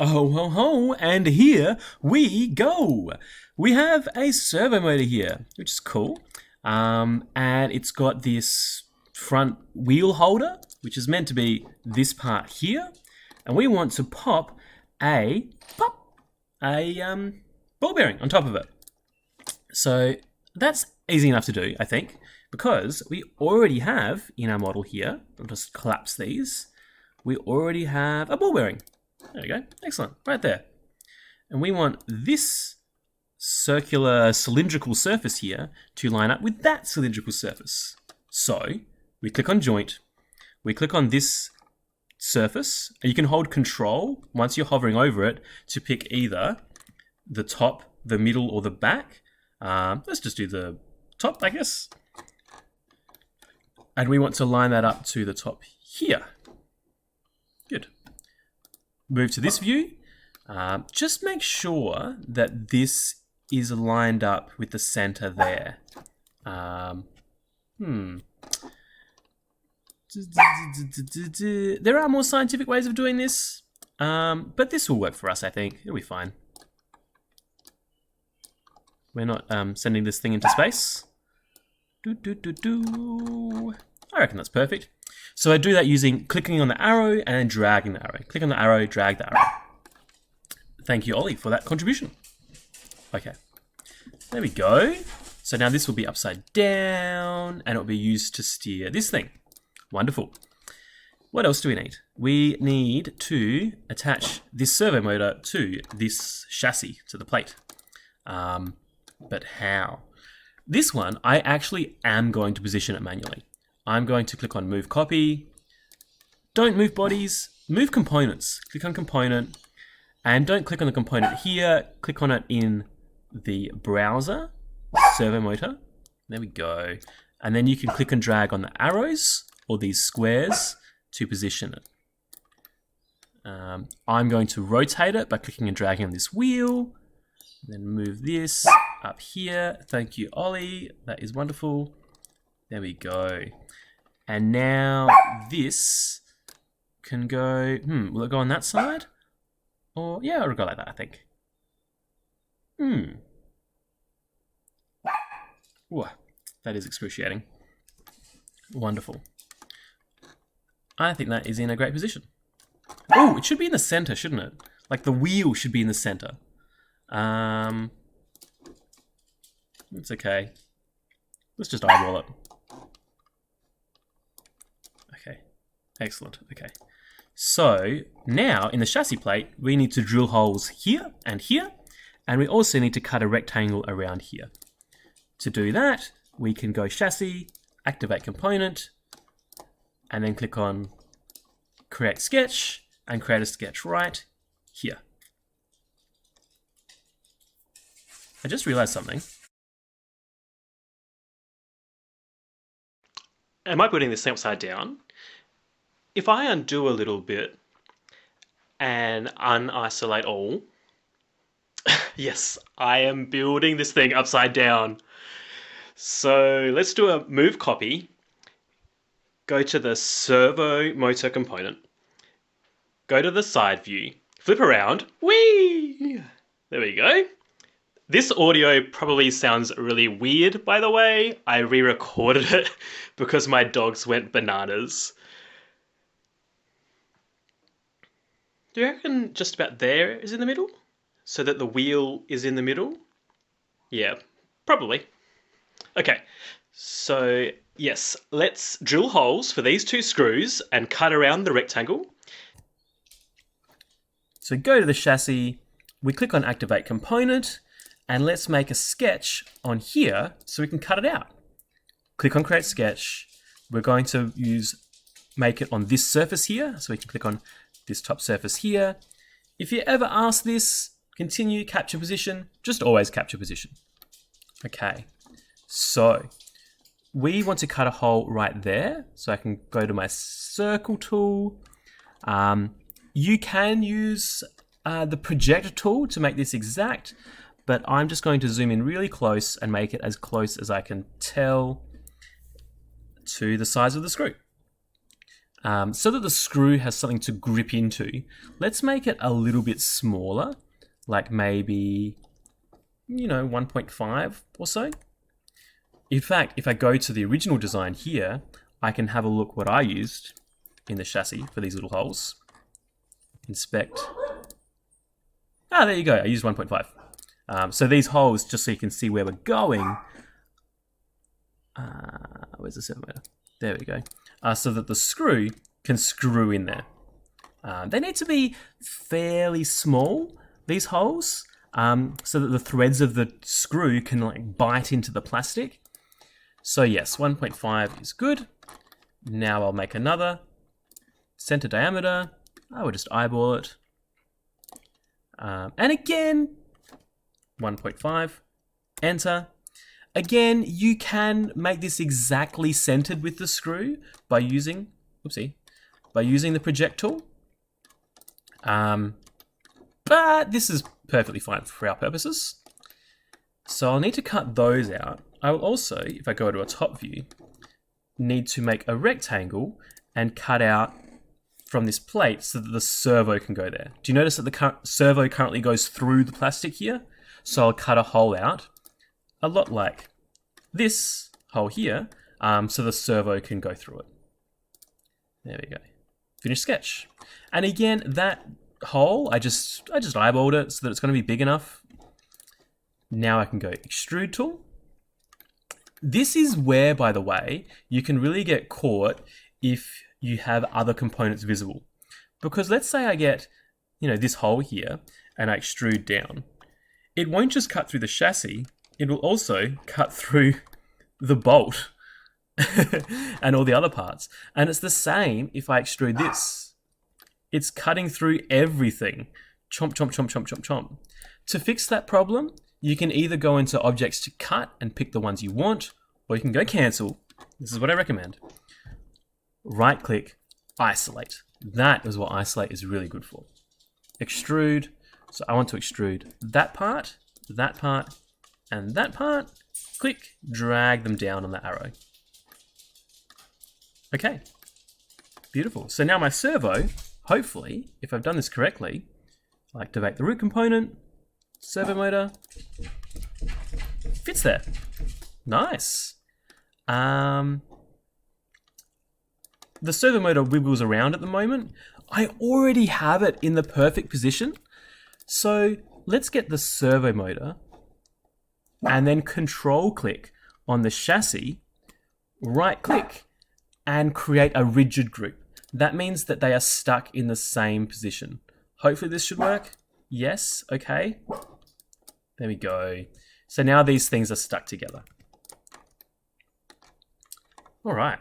Oh, ho, ho, and here we go. We have a servo motor here, which is cool. And it's got this front wheel holder, which is meant to be this part here. And we want to pop a ball bearing on top of it. So that's easy enough to do, I think, because we already have in our model here, I'll just collapse these, we already have a ball bearing. There we go, excellent, right there. And we want this circular cylindrical surface here to line up with that cylindrical surface. So we click on joint, we click on this surface, and you can hold control once you're hovering over it to pick either the top, the middle, or the back. Let's just do the top, I guess. And we want to line that up to the top here. Good. Move to this view. Just make sure that this is lined up with the center there. There are more scientific ways of doing this, but this will work for us, I think. It'll be fine. We're not sending this thing into space. I reckon that's perfect. So I do that using clicking on the arrow and dragging the arrow. Click on the arrow, drag the arrow. Thank you, Ollie, for that contribution. Okay, there we go. So now this will be upside down and it will be used to steer this thing. Wonderful. What else do we need? We need to attach this servo motor to this chassis, to the plate. But how? This one, I actually am going to position it manually. I'm going to click on Move Copy. Don't move bodies, move components. Click on Component, and don't click on the component here. Click on it in the browser, servo motor. There we go. And then you can click and drag on the arrows or these squares to position it. I'm going to rotate it by clicking and dragging on this wheel. Then move this up here. Thank you, Ollie. That is wonderful. There we go. And now this can go, will it go on that side? Or, yeah, it'll go like that, I think. Whoa, that is excruciating. Wonderful. I think that is in a great position. Oh, it should be in the center, shouldn't it? Like the wheel should be in the center. It's okay. Let's just eyeball it. Okay, excellent. Okay, so now in the chassis plate, we need to drill holes here, and we also need to cut a rectangle around here. To do that, we can go Chassis, Activate Component, and then click on Create Sketch, and create a sketch right here. I just realized something. Am I putting this thing upside down? If I undo a little bit and unisolate all, yes, I am building this thing upside down. So let's do a move copy. Go to the servo motor component. Go to the side view. Flip around. Whee! There we go. This audio probably sounds really weird, by the way. I re-recorded it because my dogs went bananas. Do you reckon just about there is in the middle? So that the wheel is in the middle? Yeah, probably. Okay, so yes, let's drill holes for these two screws and cut around the rectangle. So go to the chassis, we click on Activate Component, and let's make a sketch on here so we can cut it out. Click on Create Sketch. We're going to make it on this surface here, so we can click on this top surface here. If you ever ask this, continue, capture position, just always capture position. Okay, so we want to cut a hole right there, so I can go to my circle tool. You can use the projector tool to make this exact, but I'm just going to zoom in really close and make it as close as I can tell to the size of the screw. So that the screw has something to grip into, let's make it a little bit smaller, like maybe, 1.5 or so. In fact, if I go to the original design here, I can have a look what I used in the chassis for these little holes. Inspect. There you go, I used 1.5. So these holes, just so you can see where we're going, where's the servo motor? There we go. So that the screw can screw in there. They need to be fairly small, these holes, so that the threads of the screw can like bite into the plastic. So yes, 1.5 is good. Now I'll make another. Center diameter, I will just eyeball it. And again, 1.5, enter. Again, you can make this exactly centered with the screw by using, the project tool. But this is perfectly fine for our purposes. So I'll need to cut those out. I will also, if I go to a top view, need to make a rectangle and cut out from this plate so that the servo can go there. Do you notice that the servo currently goes through the plastic here? So I'll cut a hole out, a lot like this hole here, so the servo can go through it. There we go. Finish sketch. And again, that hole, I just eyeballed it so that it's going to be big enough. Now I can go extrude tool. This is where, by the way, you can really get caught if you have other components visible. Because let's say I get, this hole here and I extrude down. It won't just cut through the chassis, it will also cut through the bolt and all the other parts. And it's the same if I extrude this. It's cutting through everything. Chomp, chomp, chomp, chomp, chomp, chomp. To fix that problem, you can either go into objects to cut and pick the ones you want, or you can go cancel. This is what I recommend. Right click, isolate. That is what isolate is really good for. Extrude. So I want to extrude that part, and that part. Click, drag them down on the arrow. Okay, beautiful. So now my servo, hopefully, if I've done this correctly, I'll activate the root component, servo motor, fits there. Nice. The servo motor wiggles around at the moment. I already have it in the perfect position. So let's get the servo motor and then control click on the chassis, right click, and create a rigid group. That means that they are stuck in the same position. Hopefully this should work. Yes, okay. There we go. So now these things are stuck together. All right.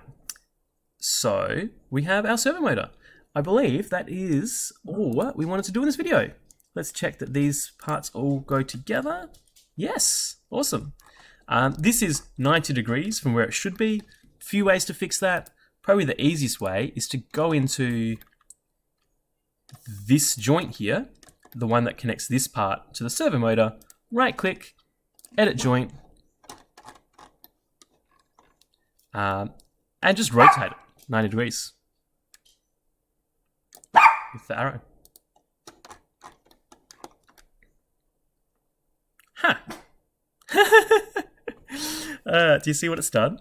So we have our servo motor. I believe that is all we wanted to do in this video. Let's check that these parts all go together. Yes, awesome. This is 90 degrees from where it should be. Few ways to fix that. Probably the easiest way is to go into this joint here, the one that connects this part to the servo motor, right click, edit joint, and just rotate it 90 degrees with the arrow. Huh. Do you see what it's done?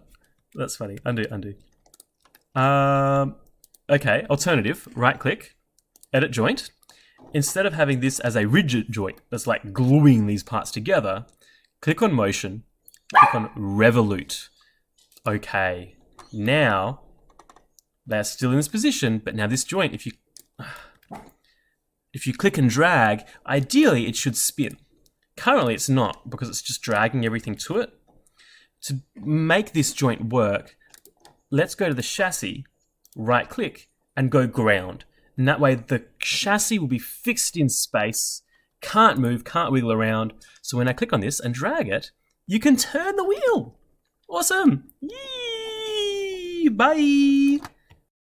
That's funny. Undo. Okay, alternative, right click, edit joint. Instead of having this as a rigid joint that's like gluing these parts together, click on motion, click on revolute. Okay, now they're still in this position, but now this joint, if you click and drag, ideally it should spin. Currently it's not, because it's just dragging everything to it. To make this joint work, let's go to the chassis, right click, and go ground. And that way the chassis will be fixed in space, can't move, can't wiggle around. So when I click on this and drag it, you can turn the wheel. Awesome. Yee! Bye.